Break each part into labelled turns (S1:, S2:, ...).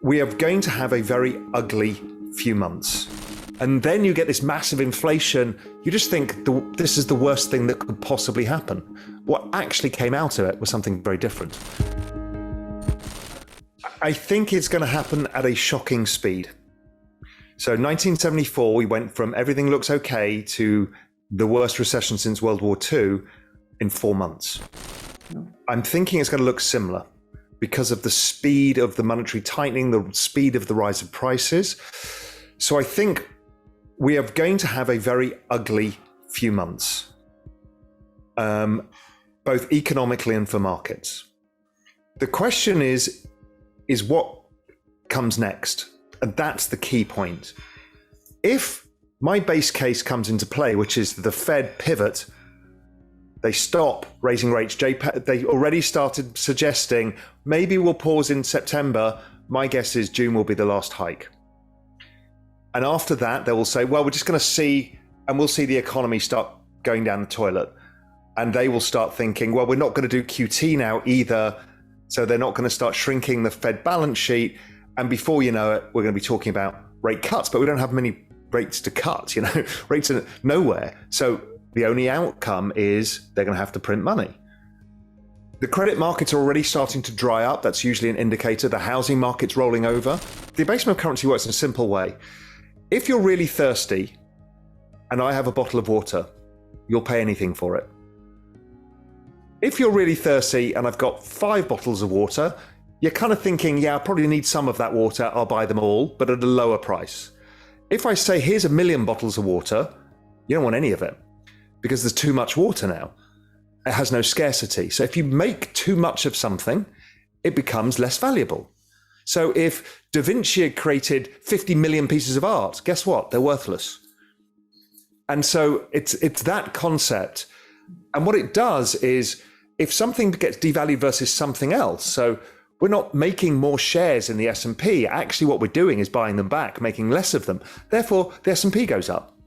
S1: we are going to have a very ugly few months. And then you get this massive inflation. You just think this is the worst thing that could possibly happen. What actually came out of it was something very different. I think it's going to happen at a shocking speed. So 1974, we went from everything looks okay to the worst recession since World War II in 4 months. I'm thinking it's going to look similar because of the speed of the monetary tightening, the speed of the rise of prices. So I think we are going to have a very ugly few months, both economically and for markets. The question is what comes next? And that's the key point. If my base case comes into play, which is the Fed pivot, they stop raising rates. They already started suggesting maybe we'll pause in September. My guess is June will be the last hike. And after that, they will say, well, we're just going to see, and we'll see the economy start going down the toilet. And they will start thinking, well, we're not going to do QT now either. So they're not going to start shrinking the Fed balance sheet. And before you know it, we're going to be talking about rate cuts, but we don't have many rates to cut, rates are nowhere. So the only outcome is they're going to have to print money. The credit markets are already starting to dry up. That's usually an indicator. The housing market's rolling over. The abasement of currency works in a simple way. If you're really thirsty and I have a bottle of water, you'll pay anything for it. If you're really thirsty and I've got 5 bottles of water, you're kind of thinking, yeah, I probably need some of that water. I'll buy them all, but at a lower price. If I say, here's 1 million bottles of water, you don't want any of it because there's too much water now. It has no scarcity. So if you make too much of something, it becomes less valuable. So if Da Vinci had created 50 million pieces of art, guess what? They're worthless. And so it's that concept. And what it does is if something gets devalued versus something else, so we're not making more shares in the S&P. Actually, what we're doing is buying them back, making less of them. Therefore, the S&P goes up.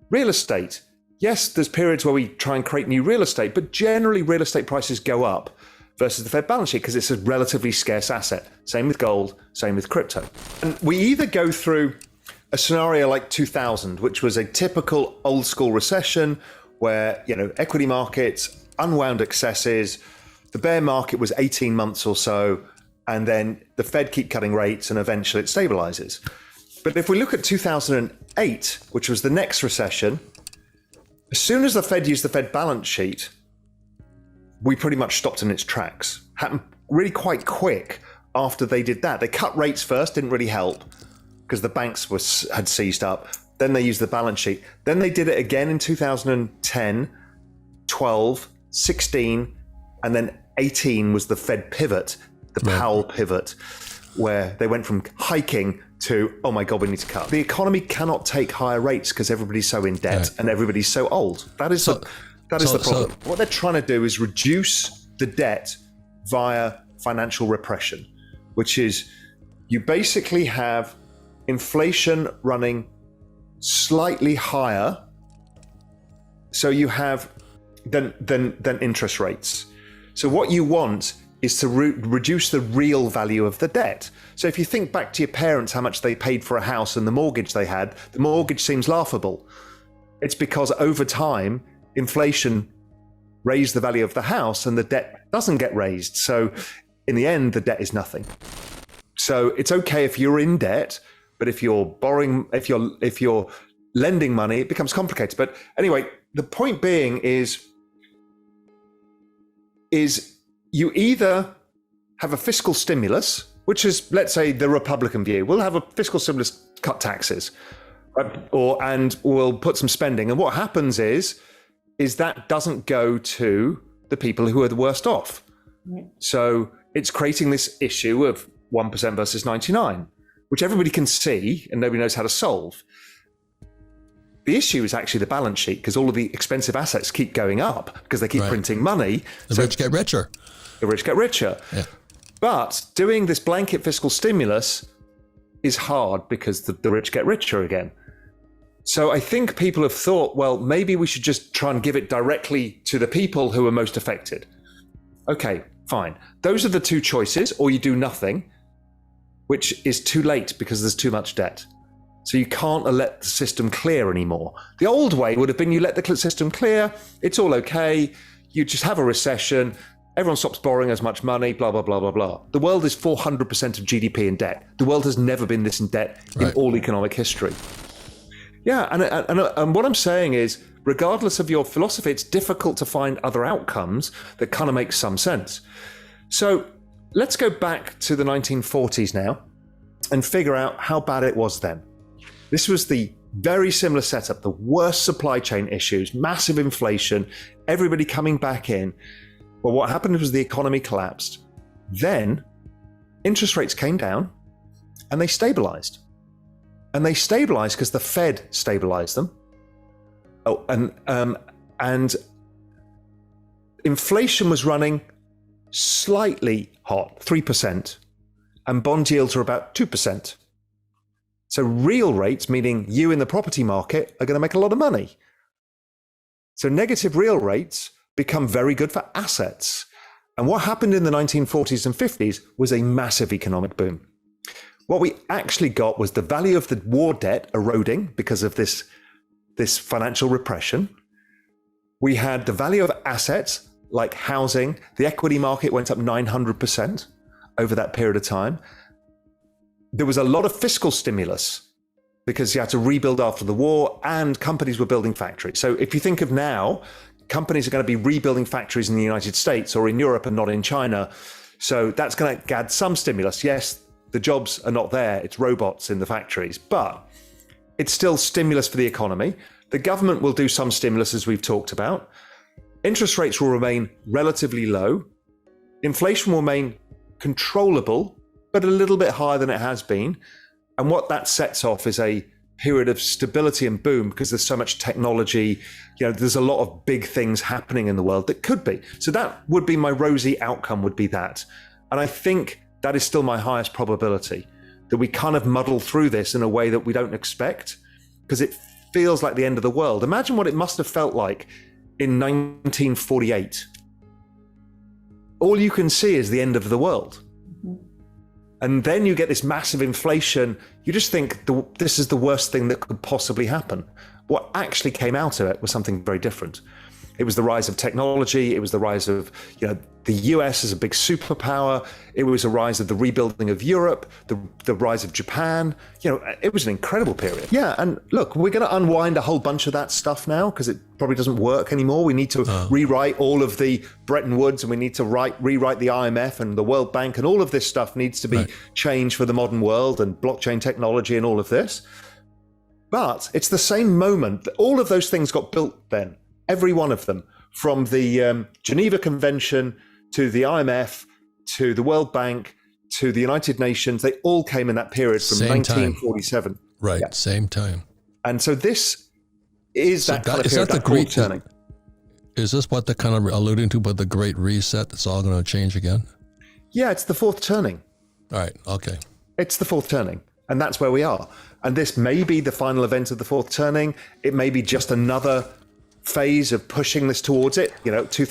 S1: Real estate. Yes, there's periods where we try and create new real estate, but generally real estate prices go up versus the Fed balance sheet because it's a relatively scarce asset. Same with gold, same with crypto. And we either go through a scenario like 2000, which was a typical old school recession where, equity markets, unwound excesses, the bear market was 18 months or so, and then the Fed keep cutting rates and eventually it stabilizes. But if we look at 2008, which was the next recession, as soon as the Fed used the Fed balance sheet, we pretty much stopped in its tracks. Happened really quite quick after they did that. They cut rates first, didn't really help because the banks had seized up. Then they used the balance sheet. Then they did it again in 2010, 12, 16, and then 18 was the Fed pivot, the Powell pivot, where they went from hiking to, oh my God, we need to cut. The economy cannot take higher rates because everybody's so in debt and everybody's so old. That is the problem. What they're trying to do is reduce the debt via financial repression, which is you basically have inflation running slightly higher. So you have than interest rates. So what you want is to reduce the real value of the debt. So if you think back to your parents, how much they paid for a house and the mortgage they had, the mortgage seems laughable. It's because over time, inflation raised the value of the house and the debt doesn't get raised. So in the end, the debt is nothing. So it's okay if you're in debt, but if you're borrowing, if you're lending money, it becomes complicated. But anyway, the point being is you either have a fiscal stimulus, which is, let's say, the Republican view. We'll have a fiscal stimulus, cut taxes, and we'll put some spending. And what happens is that doesn't go to the people who are the worst off. So it's creating this issue of 1% versus 99, which everybody can see and nobody knows how to solve. The issue is actually the balance sheet because all of the expensive assets keep going up because they keep printing money.
S2: The rich get richer.
S1: The rich get richer. Yeah. But doing this blanket fiscal stimulus is hard because the rich get richer again. So I think people have thought, well, maybe we should just try and give it directly to the people who are most affected. Okay, fine. Those are the two choices, or you do nothing. which is too late because there's too much debt. So you can't let the system clear anymore. The old way would have been you let the system clear, it's all okay, you just have a recession, everyone stops borrowing as much money, blah, blah, blah, blah, blah. The world is 400% of GDP in debt. The world has never been this in debt in all economic history. Yeah, and what I'm saying is, regardless of your philosophy, it's difficult to find other outcomes that kind of make some sense. So let's go back to the 1940s now and figure out how bad it was then. This was the very similar setup, the worst supply chain issues, massive inflation, everybody coming back in. Well, what happened was the economy collapsed. Then interest rates came down and they stabilized. And they stabilized because the Fed stabilized them. Oh, and inflation was running slightly hot, 3%, and bond yields are about 2%. So real rates, meaning you in the property market, are going to make a lot of money. So negative real rates become very good for assets. And what happened in the 1940s and 50s was a massive economic boom. What we actually got was the value of the war debt eroding because of this financial repression. We had the value of assets like housing. The equity market went up 900% over that period of time. There was a lot of fiscal stimulus because you had to rebuild after the war and companies were building factories. So if you think of now, companies are going to be rebuilding factories in the United States or in Europe and not in China. So that's going to add some stimulus. Yes, the jobs are not there. It's robots in the factories, but it's still stimulus for the economy. The government will do some stimulus, as we've talked about. Interest rates will remain relatively low. Inflation will remain controllable, but a little bit higher than it has been. And what that sets off is a period of stability and boom because there's so much technology. There's a lot of big things happening in the world that could be. So that would be my rosy outcome, would be that. And I think that is still my highest probability, that we kind of muddle through this in a way that we don't expect because it feels like the end of the world. Imagine what it must have felt like in 1948. All you can see is the end of the world. And then you get this massive inflation. You just think this is the worst thing that could possibly happen. What actually came out of it was something very different. It was the rise of technology. It was the rise of, the US as a big superpower. It was a rise of the rebuilding of Europe, the rise of Japan. It was an incredible period. Yeah, and look, we're going to unwind a whole bunch of that stuff now because it probably doesn't work anymore. We need to rewrite all of the Bretton Woods, and we need to rewrite the IMF and the World Bank, and all of this stuff needs to be changed for the modern world and blockchain technology and all of this. But it's the same moment that all of those things got built then. Every one of them, from the Geneva Convention to the IMF to the World Bank to the United Nations, they all came in that period from 1947.
S2: Right, yeah. Same time.
S1: And so this is that kind of period, that great turning.
S2: Is this what they're kind of alluding to, but the Great Reset, it's all going to change again?
S1: Yeah, it's the fourth turning.
S2: All right, okay.
S1: It's the fourth turning, and that's where we are. And this may be the final event of the fourth turning. It may be just another phase of pushing this towards it, 2000.